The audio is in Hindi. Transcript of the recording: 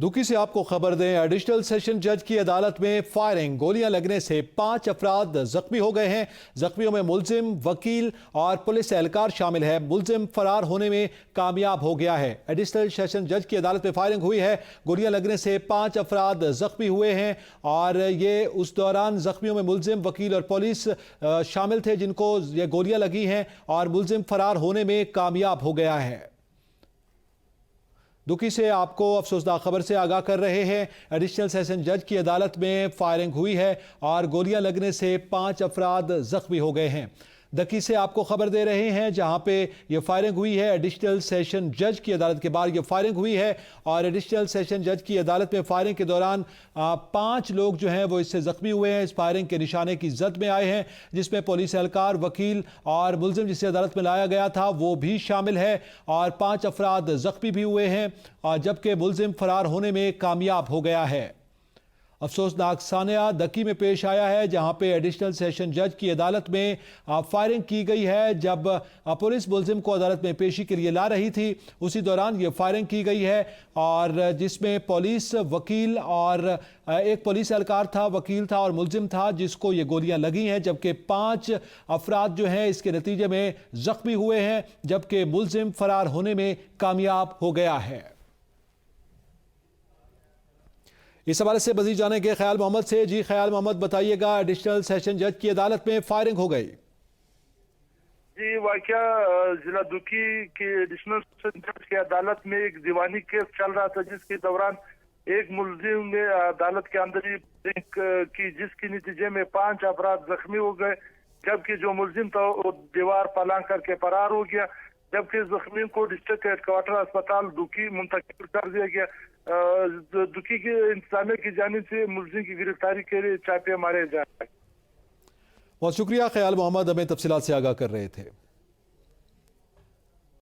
दुखी से आपको खबर दें, एडिशनल सेशन जज की अदालत में फायरिंग, गोलियां लगने से 5 अफराद जख्मी हो गए हैं। जख्मियों में मुलजिम, वकील और पुलिस एहलकार शामिल है। मुलजिम फरार होने में कामयाब हो गया है। एडिशनल सेशन जज की अदालत में फायरिंग हुई है। गोलियां लगने से 5 अफराद जख्मी हुए हैं और ये उस दौरान जख्मियों में मुलजिम, वकील और पुलिस शामिल थे जिनको ये गोलियां लगी हैं और मुलजिम फरार होने में कामयाब हो गया है। दुखी से आपको अफसोसनाक खबर से आगाह कर रहे हैं। एडिशनल सेशन जज की अदालत में फायरिंग हुई है और गोलियां लगने से 5 अफराद जख्मी हो गए हैं। दकी से आपको खबर दे रहे हैं जहां पे ये फायरिंग हुई है। एडिशनल सेशन जज की अदालत के बाहर ये फायरिंग हुई है और एडिशनल सेशन जज की अदालत में फायरिंग के दौरान 5 लोग जो हैं वो इससे जख्मी हुए हैं। इस फायरिंग के निशाने की जद में आए हैं जिसमें पुलिस एहलकार, वकील और मुलजिम जिसे अदालत में लाया गया था वो भी शामिल है और 5 अफराद जख्मी भी हुए हैं और जबकि मुलजिम फरार होने में कामयाब हो गया है। अफसोसनाक सानिया दकी में पेश आया है जहां पे एडिशनल सेशन जज की अदालत में फायरिंग की गई है। जब पुलिस मुलजिम को अदालत में पेशी के लिए ला रही थी उसी दौरान ये फायरिंग की गई है और जिसमें पुलिस, वकील और एक पुलिस एहलकार था, वकील था और मुलजिम था जिसको ये गोलियां लगी हैं, जबकि 5 अफराद जो हैं इसके नतीजे में जख्मी हुए हैं, जबकि मुलजिम फरार होने में कामयाब हो गया है। इस हवाले से मजीद जानेंगे ख्याल मोहम्मद से। जी ख्याल मोहम्मद, बताइएगा, एडिशनल सेशन जज की अदालत में फायरिंग हो गई। जी, वाकया जिला दुखी की एडिशनल सेशन जज की अदालत में एक दीवानी केस चल रहा था जिसके दौरान एक मुलजिम ने अदालत के अंदर ही की जिसके नतीजे में 5 अफराद जख्मी हो गए, जबकि जो मुलजिम था वो दीवार पलांग करके फरार हो गया, जबकि जख्मी को डिस्ट्रिक्ट हेडक्वार्टर अस्पताल दुखी मुंतकिल कर दिया गया। दुखी के इंतजामिया की जानिब से मुलजिम की गिरफ्तारी के लिए छापे मारे जा रहे हैं। बहुत शुक्रिया ख्याल मोहम्मद, हमें तफसीलात से आगाह कर रहे थे।